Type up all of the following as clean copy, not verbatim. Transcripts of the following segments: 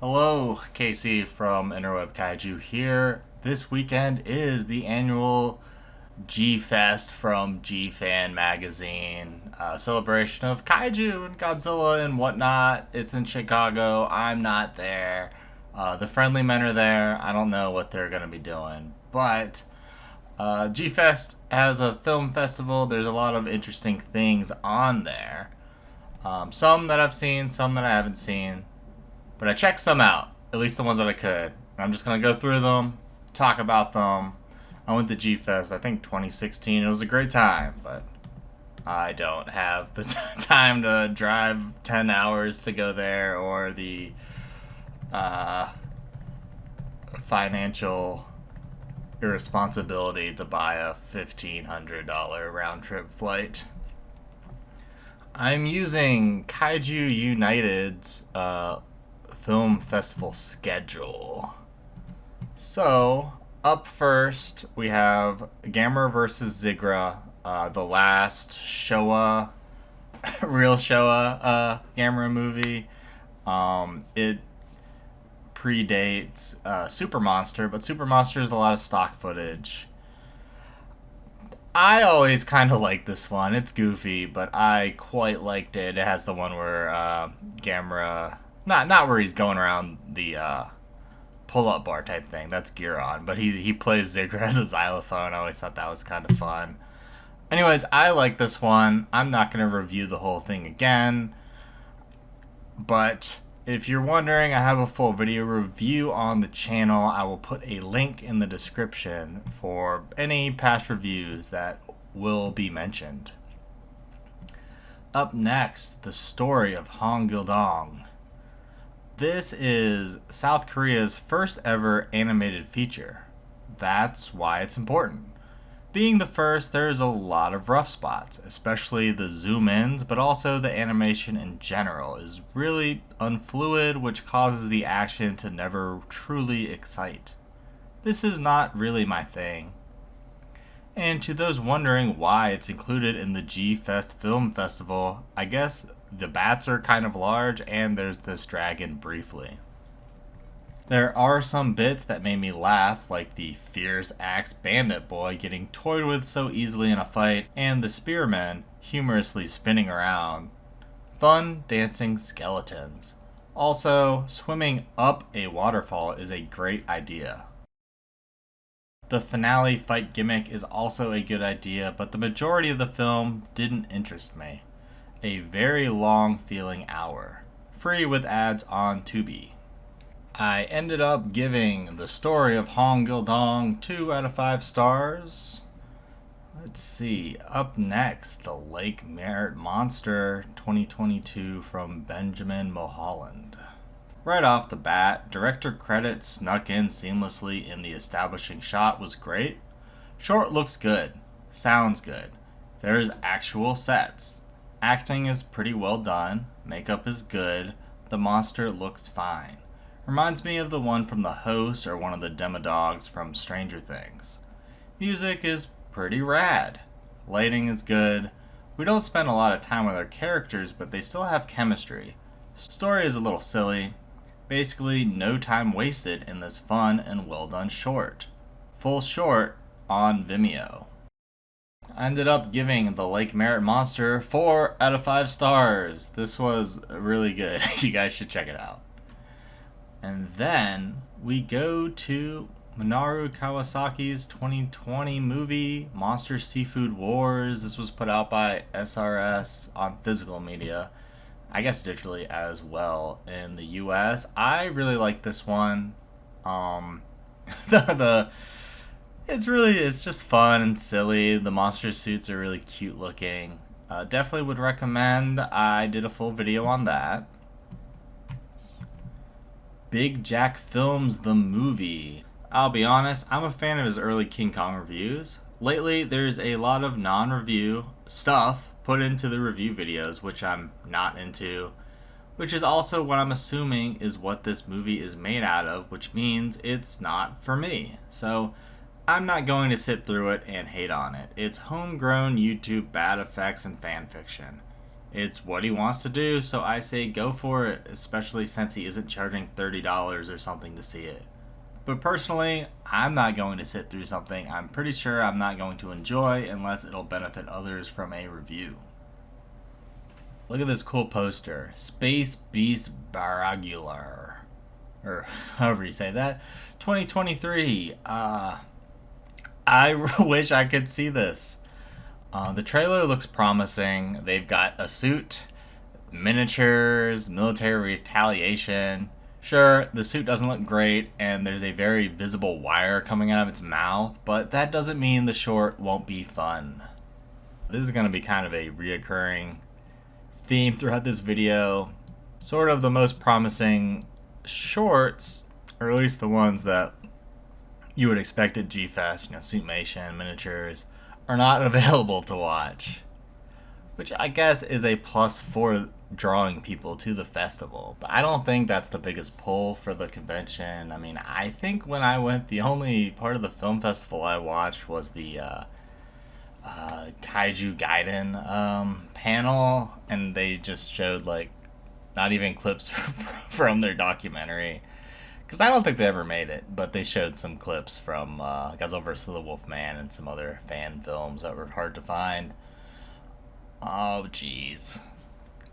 Hello, Casey from interwebkaiju here. This weekend is the annual G-Fest from G-Fan Magazine, celebration of Kaiju and Godzilla and whatnot. It's in Chicago. I'm not there. The Friendly Men are there. I don't know what they're going to be doing. But G-Fest has a film festival. There's a lot of interesting things on there. Some that I've seen, some that I haven't seen. But I checked some out, at least the ones that I could. I'm just going to go through them, talk about them. I went to G-Fest, I think 2016. It was a great time, but I don't have the time to drive 10 hours to go there or the financial irresponsibility to buy a $1,500 round-trip flight. I'm using Kaiju United's film festival schedule. So, up first, we have Gamera versus Zigra, the last Showa, real Showa Gamera movie. It predates Super Monster, but Super Monster is a lot of stock footage. I always kind of like this one. It's goofy, but I quite liked it. It has the one where Gamera, not where he's going around the pull-up bar type thing. That's Gear On, but he plays Zigra as a xylophone. I always thought that was kind of fun. Anyways, I like this one. I'm not going to review the whole thing again, but if you're wondering, I have a full video review on the channel. I will put a link in the description for any past reviews that will be mentioned. Up next, the story of Hong Gil-Dong. This is South Korea's first ever animated feature. That's why it's important. Being the first, there's a lot of rough spots, especially the zoom-ins, but also the animation in general is really unfluid, which causes the action to never truly excite. This is not really my thing. And to those wondering why it's included in the G-Fest Film Festival, I guess the bats are kind of large and there's this dragon briefly. There are some bits that made me laugh, like the fierce axe bandit boy getting toyed with so easily in a fight, and the spearmen humorously spinning around. Fun dancing skeletons. Also, swimming up a waterfall is a great idea. The finale fight gimmick is also a good idea, but the majority of the film didn't interest me. A very long feeling hour. Free with ads on Tubi. I ended up giving the story of Hong Gil-Dong 2 out of 5 stars. Let's see. Up next, the Lake Merritt Monster 2022 from Benjamin Mulholland. Right off the bat, director credit snuck in seamlessly in the establishing shot was great. Short looks good. Sounds good. There's actual sets. Acting is pretty well done. Makeup is good. The monster looks fine. Reminds me of the one from The Host or one of the Demodogs from Stranger Things. Music is pretty rad. Lighting is good. We don't spend a lot of time with our characters, but they still have chemistry. Story is a little silly. Basically, no time wasted in this fun and well done short. Full short on Vimeo. I ended up giving the Lake Merritt Monster 4 out of 5 stars. This was really good. You guys should check it out. And then we go to Minoru Kawasaki's 2020 movie, Monster Seafood Wars. This was put out by SRS on physical media. I guess digitally as well in the US. I really like this one. It's just fun and silly. The monster suits are really cute looking. Definitely would recommend. I did a full video on that. BigJackFilms the movie. I'll be honest, I'm a fan of his early King Kong reviews. Lately, there's a lot of non-review stuff put into the review videos, which I'm not into, which is also what I'm assuming is what this movie is made out of, which means it's not for me. So I'm not going to sit through it and hate on it. It's homegrown YouTube bad effects and fan fiction. It's what he wants to do, so I say go for it, especially since he isn't charging $30 or something to see it. But personally, I'm not going to sit through something I'm pretty sure I'm not going to enjoy unless it'll benefit others from a review. Look at this cool poster. Space Beast Barrigular. Or however you say that. 2023. I wish I could see this. The trailer looks promising. They've got a suit, miniatures, military retaliation. Sure, the suit doesn't look great, and there's a very visible wire coming out of its mouth, but that doesn't mean the short won't be fun. This is going to be kind of a reoccurring theme throughout this video. Sort of the most promising shorts, or at least the ones that you would expect at G-Fest, Suitmation, miniatures, are not available to watch. Which I guess is a plus for drawing people to the festival. But I don't think that's the biggest pull for the convention. I mean, I think when I went, the only part of the film festival I watched was the Kaiju Gaiden panel, and they just showed not even clips from their documentary, because I don't think they ever made it, but they showed some clips from Godzilla vs. the Wolfman and some other fan films that were hard to find. Oh jeez,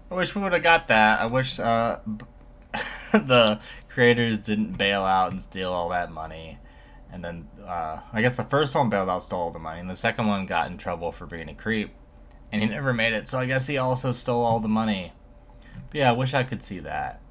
I wish we would have got that. I wish the creators didn't bail out and steal all that money. And then, I guess the first one bailed out, stole all the money, and the second one got in trouble for being a creep, and he never made it, so I guess he also stole all the money. But yeah, I wish I could see that.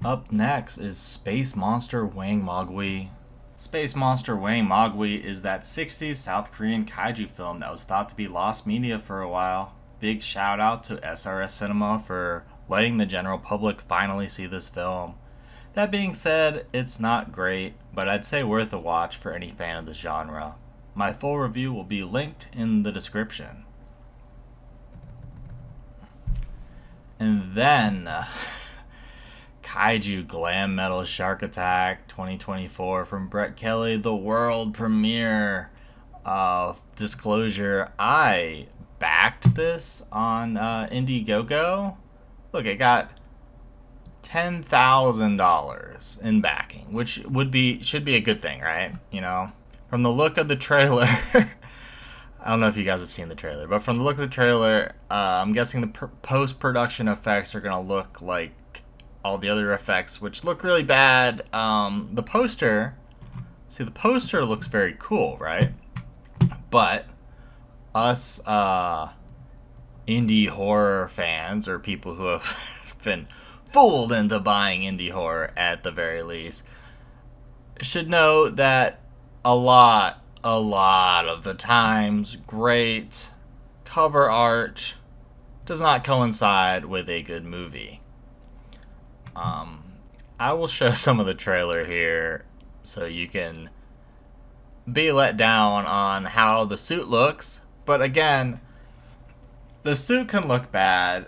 Up next is Space Monster Wangmagwi. Space Monster Wangmagwi is that 60s South Korean kaiju film that was thought to be lost media for a while. Big shout out to SRS Cinema for letting the general public finally see this film. That being said, it's not great, but I'd say worth a watch for any fan of the genre. My full review will be linked in the description. And then, Kaiju Glam Metal Shark Attack 2024 from Brett Kelly, the world premiere. Disclosure, I backed this on Indiegogo. Look, it got $10,000 in backing, which should be a good thing, right? From the look of the trailer, I don't know if you guys have seen the trailer, but from the look of the trailer, I'm guessing the post-production effects are gonna look like all the other effects, which look really bad. The poster looks very cool, right? But us indie horror fans, or people who have been fooled into buying indie horror at the very least, should know that a lot of the times great cover art does not coincide with a good movie. I will show some of the trailer here so you can be let down on how the suit looks, but again, the suit can look bad.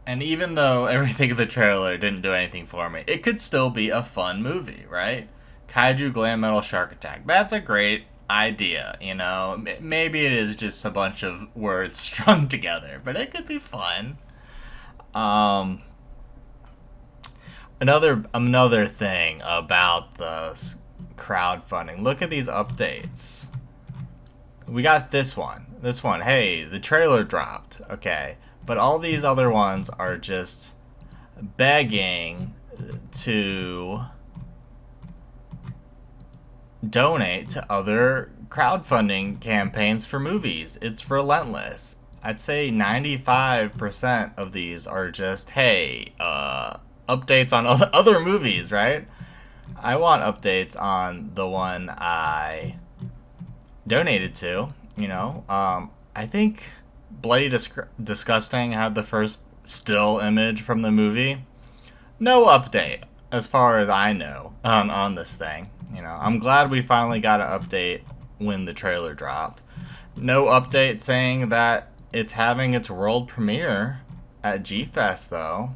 And even though everything in the trailer didn't do anything for me, it could still be a fun movie, right? Kaiju Glam Metal Shark Attack. That's a great idea, Maybe it is just a bunch of words strung together, but it could be fun. Another thing about the crowdfunding. Look at these updates. We got this one. Hey, the trailer dropped. Okay. But all these other ones are just begging to donate to other crowdfunding campaigns for movies. It's relentless. I'd say 95% of these are just, hey, updates on other movies, right? I want updates on the one I donated to, I think Bloody Disgusting had the first still image from the movie. No update, as far as I know, on this thing. I'm glad we finally got an update when the trailer dropped. No update saying that it's having its world premiere at G-Fest, though.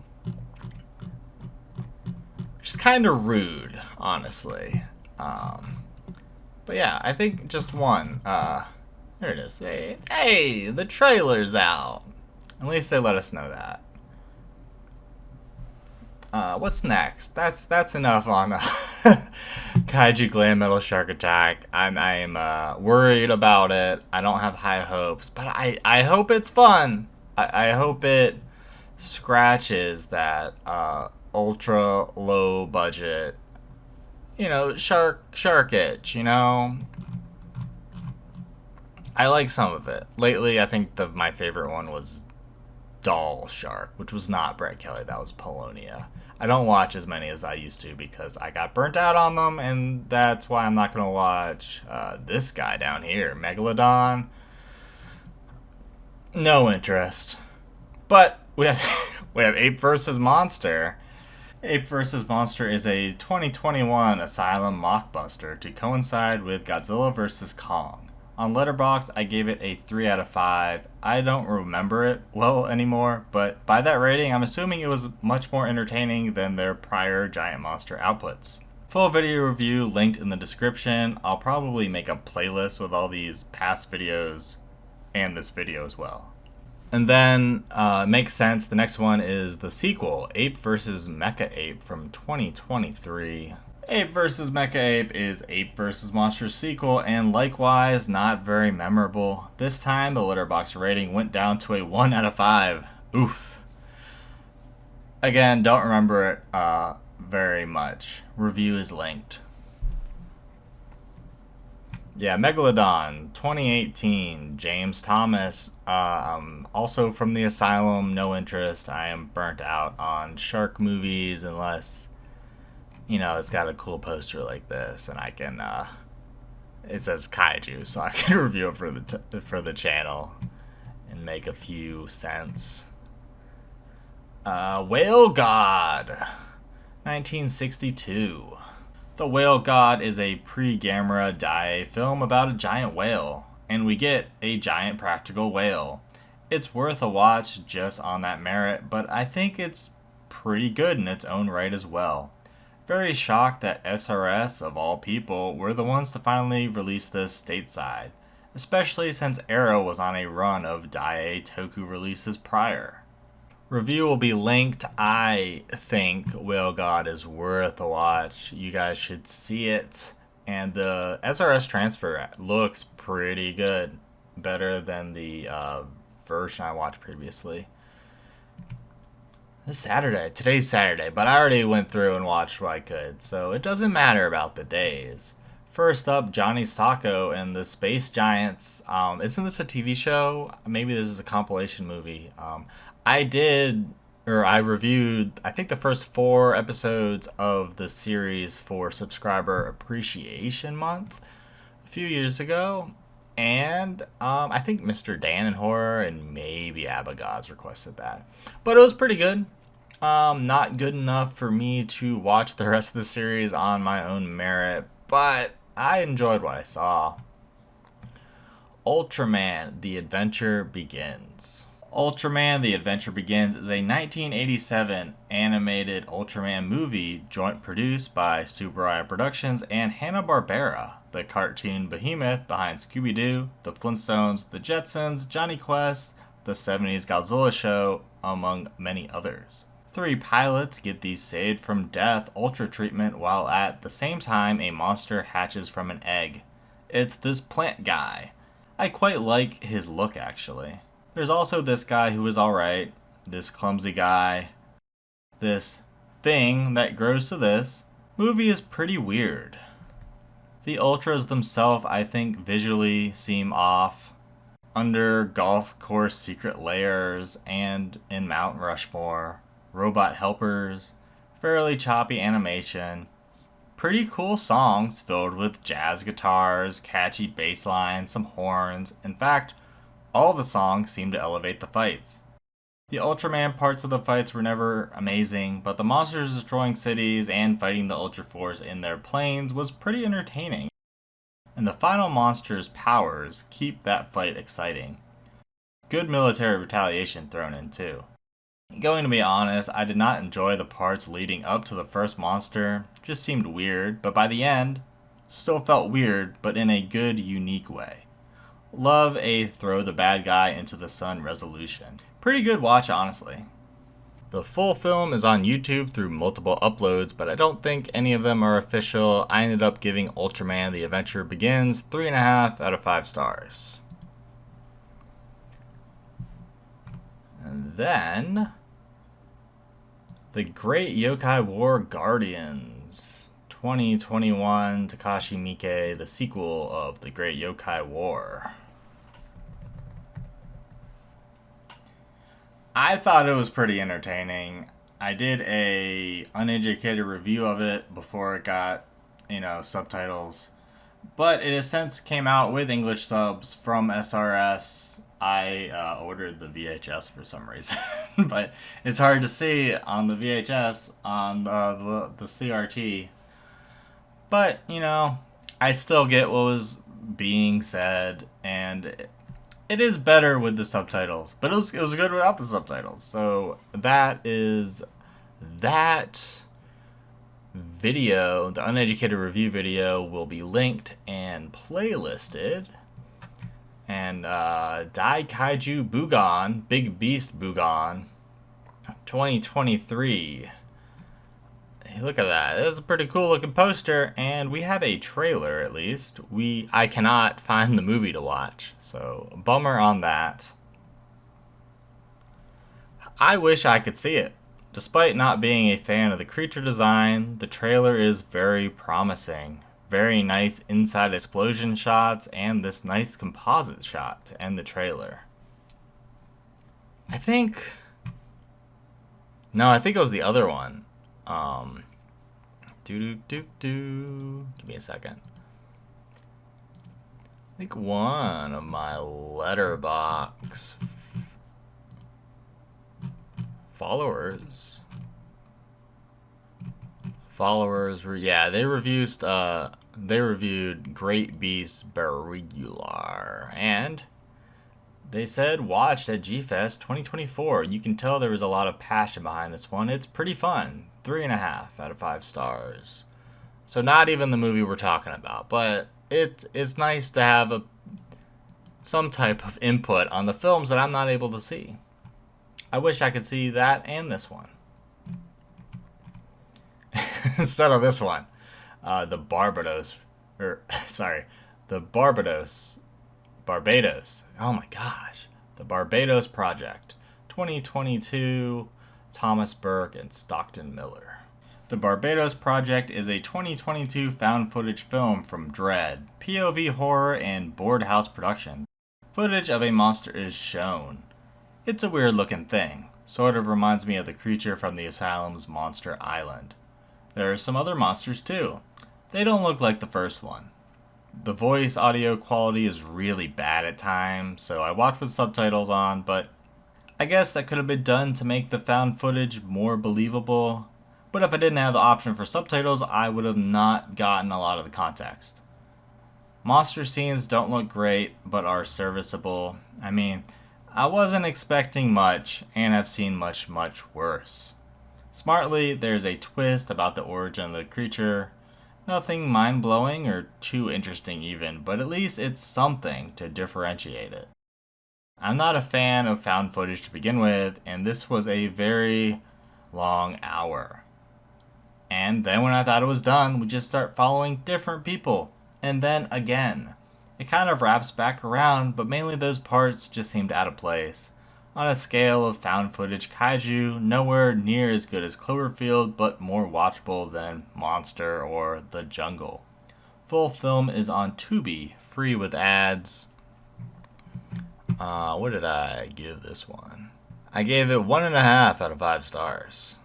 Which is kind of rude, honestly. But yeah, I think just one. There it is. Hey, the trailer's out. At least they let us know that. What's next? That's enough on Kaiju Glam Metal Shark Attack. I'm worried about it. I don't have high hopes, but I hope it's fun. I hope it scratches that ultra low budget, shark itch. I like some of it. Lately, I think my favorite one was Doll Shark, which was not Brett Kelly. That was Polonia. I don't watch as many as I used to because I got burnt out on them, and that's why I'm not going to watch this guy down here, Megalodon. No interest. But we have we have Ape vs. Monster. Ape vs. Monster is a 2021 Asylum mockbuster to coincide with Godzilla vs. Kong. On Letterboxd, I gave it a 3 out of 5. I don't remember it well anymore, but by that rating, I'm assuming it was much more entertaining than their prior giant monster outputs. Full video review linked in the description. I'll probably make a playlist with all these past videos and this video as well. And then, makes sense, the next one is the sequel, Ape vs. Mecha Ape from 2023. Ape vs. Mecha Ape is Ape vs. Monster's sequel, and likewise, not very memorable. This time, the Letterboxd rating went down to a 1 out of 5. Oof. Again, don't remember it very much. Review is linked. Yeah, Megalodon, 2018, James Thomas, also from the Asylum, no interest. I am burnt out on shark movies unless it's got a cool poster like this, and I can, it says Kaiju, so I can review it for the channel and make a few cents. Whale God, 1962. The Whale God is a pre-Gamera Dai film about a giant whale, and we get a giant practical whale. It's worth a watch just on that merit, but I think it's pretty good in its own right as well. Very shocked that SRS, of all people, were the ones to finally release this stateside, especially since Arrow was on a run of Dai Toku releases prior. Review will be linked. I think Whale God is worth a watch. You guys should see it. And the SRS transfer looks pretty good. Better than the version I watched previously. It's Saturday. Today's Saturday, but I already went through and watched what I could, so it doesn't matter about the days. First up, Johnny Sacco and the Space Giants. Isn't this a TV show? Maybe this is a compilation movie. I reviewed, I think, the first 4 episodes of the series for Subscriber Appreciation Month a few years ago. And I think Mr. Dan in Horror and maybe Abagods requested that. But it was pretty good. Not good enough for me to watch the rest of the series on my own merit, but I enjoyed what I saw. Ultraman The Adventure Begins. Ultraman The Adventure Begins is a 1987 animated Ultraman movie joint produced by Subaraya Productions and Hanna-Barbera, the cartoon behemoth behind Scooby-Doo, The Flintstones, The Jetsons, Johnny Quest, the 70s Godzilla show, among many others. 3 pilots get the saved from death ultra treatment while at the same time a monster hatches from an egg. It's this plant guy. I quite like his look, actually. There's also this guy who is alright, this clumsy guy, this thing that grows to this. Movie is pretty weird. The Ultras themselves, I think, visually seem off. Under golf course secret layers and in Mount Rushmore, robot helpers, fairly choppy animation, pretty cool songs filled with jazz guitars, catchy bass lines, some horns. In fact, all the songs seem to elevate the fights. The Ultraman parts of the fights were never amazing, but the monsters destroying cities and fighting the Ultra Force in their planes was pretty entertaining. And the final monster's powers keep that fight exciting. Good military retaliation thrown in too. Going to be honest, I did not enjoy the parts leading up to the first monster. Just seemed weird, but by the end, still felt weird, but in a good, unique way. Love a throw the bad guy into the sun resolution. Pretty good watch, honestly. The full film is on YouTube through multiple uploads, but I don't think any of them are official. I ended up giving Ultraman The Adventure Begins 3.5 out of 5 stars. And then The Great Yokai War Guardians 2021 Takashi Miike, the sequel of The Great Yokai War. I thought it was pretty entertaining. I did a uneducated review of it before it got, subtitles. But it has since came out with English subs from SRS. I ordered the VHS for some reason. But it's hard to see on the VHS on the CRT. But, I still get what was being said, and it is better with the subtitles, but it was good without the subtitles. So that is that video. The uneducated review video will be linked and playlisted. And Daikaiju Bugon, Big Beast Bugon, 2023. Hey, look at that. That's a pretty cool looking poster, and we have a trailer at least. I cannot find the movie to watch, so bummer on that. I wish I could see it. Despite not being a fan of the creature design, the trailer is very promising. Very nice inside explosion shots and this nice composite shot to end the trailer. I think it was the other one. Give me a second. I think one of my Letterboxd followers, they reviewed Great Beast Barrigular, and they said watched at G-Fest 2024. You can tell there was a lot of passion behind this one. It's pretty fun. 3.5 out of 5 stars. So not even the movie we're talking about, but it's nice to have some type of input on the films that I'm not able to see. I wish I could see that and this one. Instead of this one. The Barbados. Oh my gosh. The Barbados Project. 2022. Thomas Burke and Stockton Miller. The Barbados Project is a 2022 found footage film from Dread, POV horror, and Board House production. Footage of a monster is shown. It's a weird looking thing. Sort of reminds me of the creature from the Asylum's Monster Island. There are some other monsters too. They don't look like the first one. The voice audio quality is really bad at times, so I watched with subtitles on, but I guess that could have been done to make the found footage more believable. But if I didn't have the option for subtitles, I would have not gotten a lot of the context. Monster scenes don't look great, but are serviceable. I mean, I wasn't expecting much, and I've seen much, much worse. Smartly, there's a twist about the origin of the creature. Nothing mind-blowing or too interesting even, but at least it's something to differentiate it. I'm not a fan of found footage to begin with, and this was a very long hour. And then when I thought it was done, we just start following different people, and then again. It kind of wraps back around, but mainly those parts just seemed out of place. On a scale of found footage kaiju, nowhere near as good as Cloverfield, but more watchable than Monster or The Jungle. Full film is on Tubi, free with ads. What did I give this one? I gave it 1.5 out of 5 stars.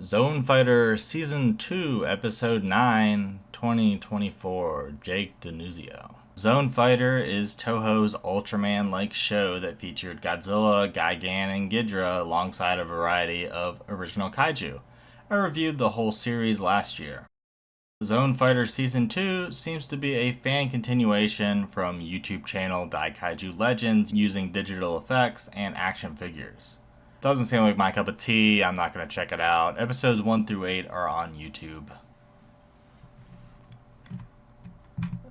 Zone Fighter Season 2, Episode 9, 2024, Jake Denuzio. Zone Fighter is Toho's Ultraman-like show that featured Godzilla, Gigan, and Ghidorah alongside a variety of original kaiju. I reviewed the whole series last year. Zone Fighter Season 2 seems to be a fan continuation from YouTube channel Daikaiju Legends using digital effects and action figures. Doesn't seem like my cup of tea, I'm not going to check it out. Episodes 1 through 8 are on YouTube.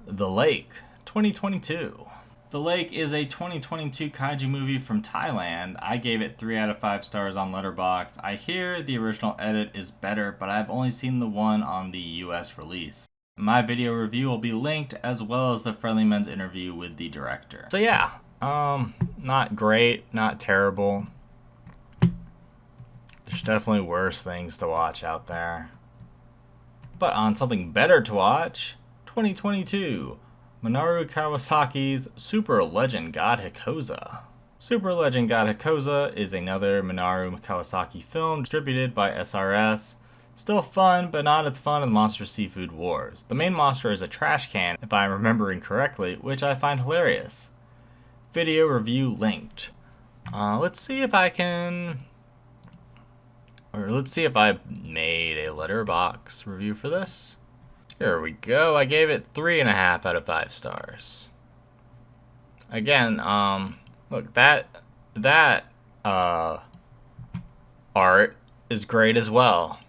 The Lake, 2022. The Lake is a 2022 kaiju movie from Thailand. I gave it 3 out of 5 stars on Letterboxd. I hear the original edit is better, but I've only seen the one on the US release. My video review will be linked, as well as the Friendly Men's interview with the director. So yeah, not great, not terrible. There's definitely worse things to watch out there. But on something better to watch, 2022, Minoru Kawasaki's Super Legend God Hikoza. Super Legend God Hikoza is another Minoru Kawasaki film distributed by SRS. Still fun, but not as fun as Monster Seafood Wars. The main monster is a trash can, if I'm remembering correctly, which I find hilarious. Video review linked. Let's see if I can... let's see if I made a Letterboxd review for this. Here we go. I gave it 3.5 out of 5 stars. Again, look, that art is great as well.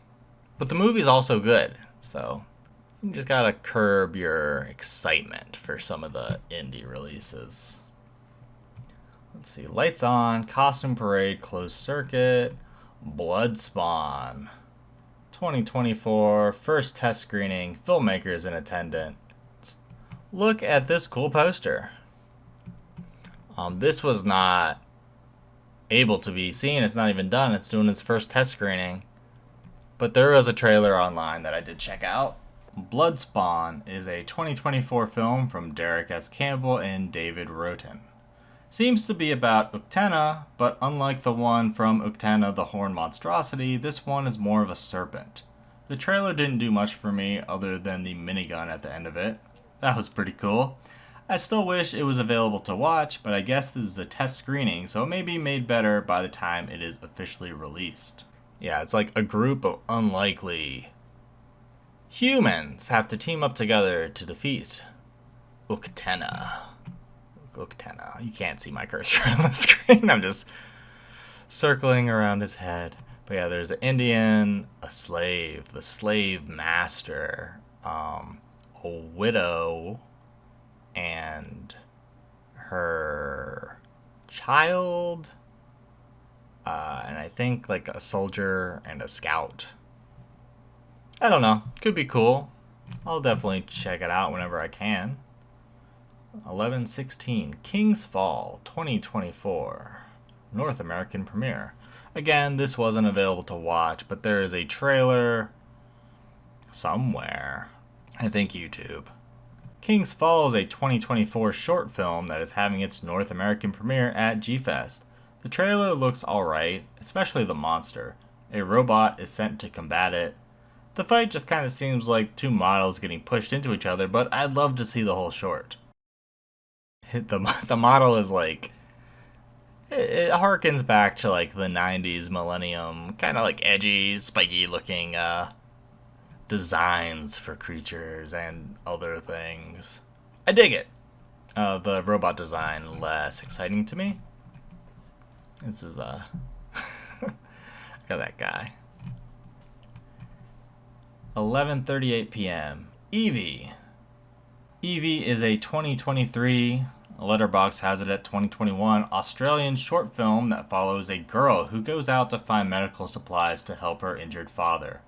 But the movie's also good, so you just gotta curb your excitement for some of the indie releases. Let's see. Lights On, Costume Parade, Closed Circuit, Bloodspawn. 2024, first test screening, filmmakers in attendance. Look at this cool poster. This was not able to be seen. It's not even done. It's doing its first test screening. But there was a trailer online that I did check out. Bloodspawn is a 2024 film from Derek S. Campbell and David Roten. Seems to be about Uktena, but unlike the one from Uktena the Horned Monstrosity, this one is more of a serpent. The trailer didn't do much for me other than the minigun at the end of it. That was pretty cool. I still wish it was available to watch, but I guess this is a test screening, so it may be made better by the time it is officially released. Yeah, it's like a group of unlikely humans have to team up together to defeat Uktena. Uktena. You can't see my cursor on the screen. I'm just circling around his head. But yeah, there's an Indian, a slave, the slave master, a widow, and her child, and I think like a soldier and a scout. I don't know. Could be cool. I'll definitely check it out whenever I can. 11/16, King's Fall, 2024, North American premiere. Again, this wasn't available to watch, but there is a trailer somewhere. I think YouTube. King's Fall is a 2024 short film that is having its North American premiere at G-Fest. The trailer looks alright, especially the monster. A robot is sent to combat it. The fight just kind of seems like two models getting pushed into each other, but I'd love to see the whole short. The model is like, it harkens back to like the 90s millennium, kind of like edgy, spiky looking designs for creatures and other things. I dig it. The robot design less exciting to me. This is look at that guy. 11:38 p.m. Evie. Evie is a 2023, Letterboxd has it at 2021, Australian short film that follows a girl who goes out to find medical supplies to help her injured father.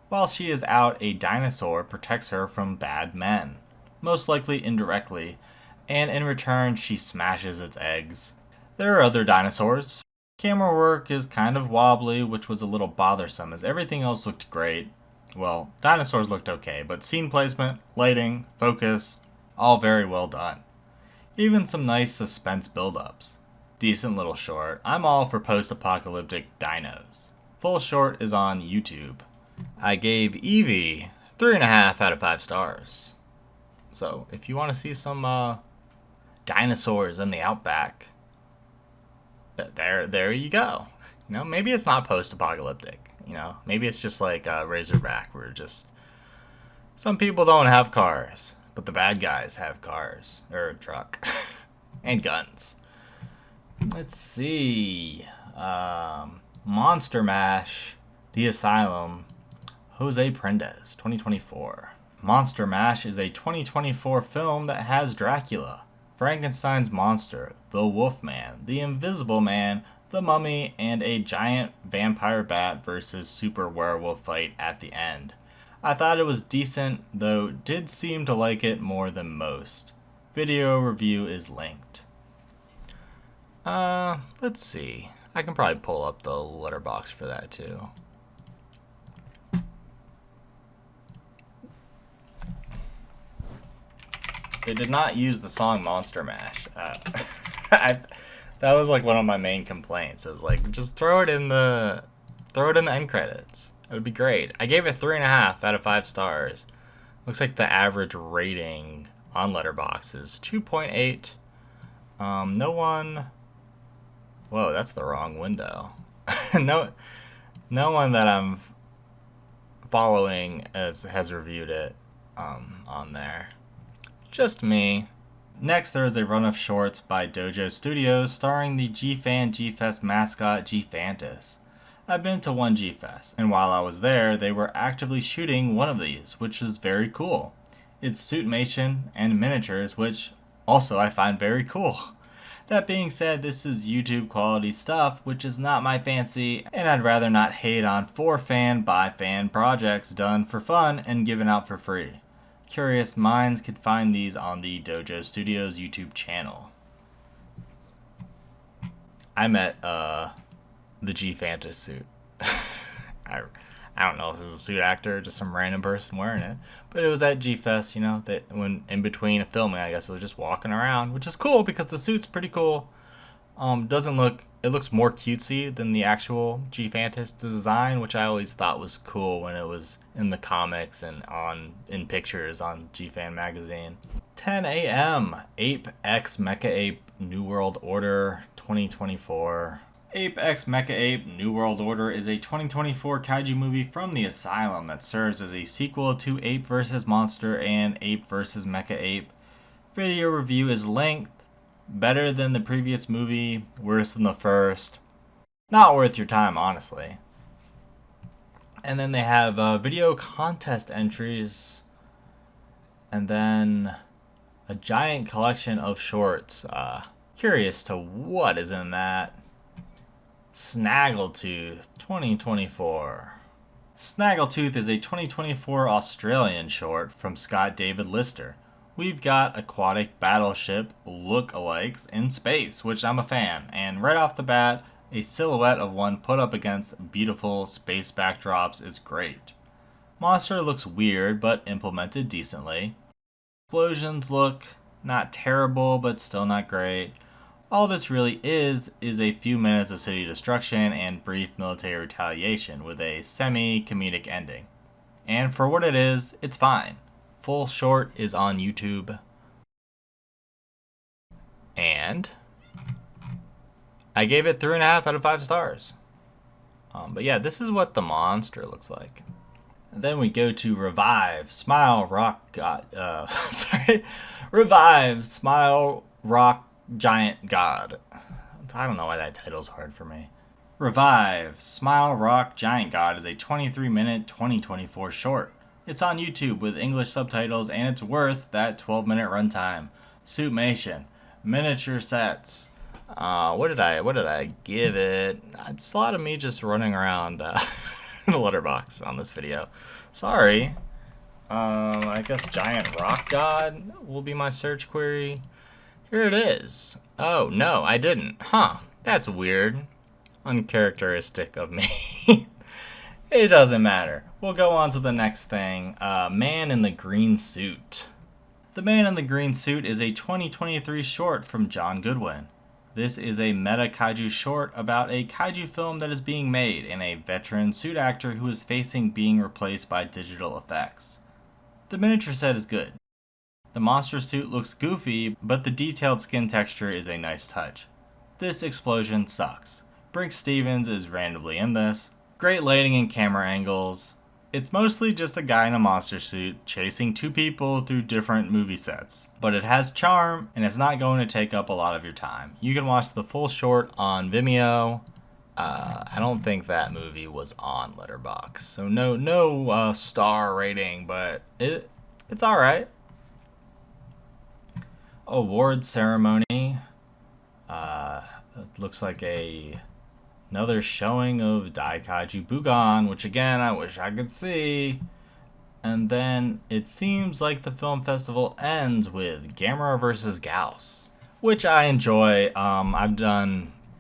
While she is out, a dinosaur protects her from bad men, most likely indirectly, and in return she smashes its eggs. There are other dinosaurs. Camera work is kind of wobbly, which was a little bothersome as everything else looked great. Well, dinosaurs looked okay, but scene placement, lighting, focus, all very well done. Even some nice suspense build-ups. Decent little short. I'm all for post-apocalyptic dinos. Full short is on YouTube. I gave Evie 3.5 out of 5 stars. So, if you want to see some dinosaurs in the outback, there you go. You know, maybe it's not post-apocalyptic. You know, maybe it's just like Razorback, where just some people don't have cars, but the bad guys have cars or a truck and guns. Let's see, Monster Mash, The Asylum, Jose Prendes, 2024. Monster Mash is a 2024 film that has Dracula. Frankenstein's monster, the Wolfman, the Invisible Man, the Mummy, and a giant vampire bat versus super werewolf fight at the end. I thought it was decent, though did seem to like it more than most. Video review is linked. Let's see. I can probably pull up the Letterboxd for that too. They did not use the song Monster Mash. That was like one of my main complaints. It was like, just throw it in the end credits. It would be great. I gave it 3.5 out of 5 stars. Looks like the average rating on Letterboxd is 2.8. No one. Whoa, that's the wrong window. No one that I'm following has reviewed it on there. Just me. Next, there is a run of shorts by Dojo Studios starring the G-Fan G-Fest mascot G-Fantus. I've been to one G-Fest, and while I was there, they were actively shooting one of these, which is very cool. It's suitmation and miniatures, which also I find very cool. That being said, this is YouTube quality stuff, which is not my fancy, and I'd rather not hate on for fan by fan projects done for fun and given out for free. Curious minds could find these on the Dojo Studios YouTube channel. I met the G-Fantas suit. I don't know if it was a suit actor or just some random person wearing it, but it was at G-Fest, that when in between filming, I guess it was just walking around, which is cool because the suit's pretty cool. It looks more cutesy than the actual G-Fantas design, which I always thought was cool when it was in the comics and in pictures on G-Fan magazine. 10 a.m. Ape X Mecha Ape New World Order 2024. Ape X Mecha Ape New World Order is a 2024 kaiju movie from the Asylum that serves as a sequel to Ape vs. Monster and Ape vs. Mecha Ape. Video review is linked. Better than the previous movie, worse than the first. Not worth your time, honestly. And then they have video contest entries. And then a giant collection of shorts. Curious to what is in that. Snaggletooth 2024. Snaggletooth is a 2024 Australian short from Scott David Lister. We've got aquatic battleship look-alikes in space, which I'm a fan, and right off the bat, a silhouette of one put up against beautiful space backdrops is great. Monster looks weird, but implemented decently. Explosions look not terrible, but still not great. All this really is a few minutes of city destruction and brief military retaliation with a semi-comedic ending. And for what it is, it's fine. Full short is on YouTube. And I gave it 3.5 out of 5 stars. But yeah, this is what the monster looks like. And then we go to Revive, Smile, Rock, Revive, Smile, Rock, Giant God. I don't know why that title's hard for me. Revive, Smile, Rock, Giant God is a 23-minute 2024 short. It's on YouTube with English subtitles, and it's worth that 12-minute runtime. Suitmation, miniature sets. What did I give it? It's a lot of me just running around the Letterboxd on this video. Sorry. I guess Giant Rock God will be my search query. Here it is. Oh, no, I didn't. Huh, that's weird. Uncharacteristic of me. It doesn't matter. We'll go on to the next thing. Man in the Green Suit. The Man in the Green Suit is a 2023 short from John Goodwin. This is a meta kaiju short about a kaiju film that is being made and a veteran suit actor who is facing being replaced by digital effects. The miniature set is good. The monster suit looks goofy, but the detailed skin texture is a nice touch. This explosion sucks. Brink Stevens is randomly in this. Great lighting and camera angles. It's mostly just a guy in a monster suit chasing two people through different movie sets. But it has charm, and it's not going to take up a lot of your time. You can watch the full short on Vimeo. I don't think that movie was on Letterboxd, so no star rating, but it's alright. award ceremony. It looks like another showing of Daikaiju Bugon, which again I wish I could see. And then it seems like the film festival ends with Gamera versus Gyaos, which I enjoy. I've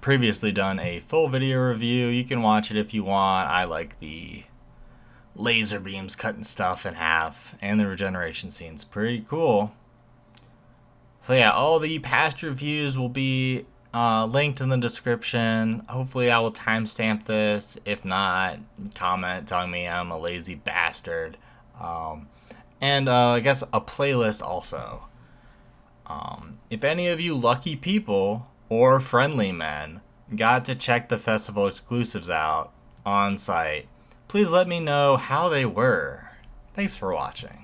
previously done a full video review. You can watch it if you want. I like the laser beams cutting stuff in half, and the regeneration scene's pretty cool. So yeah, all the past reviews will be linked in the description. Hopefully I will timestamp this. If not, comment telling me I'm a lazy bastard. And I guess a playlist also. If any of you lucky people or friendly men got to check the festival exclusives out on site, please let me know how they were. Thanks for watching.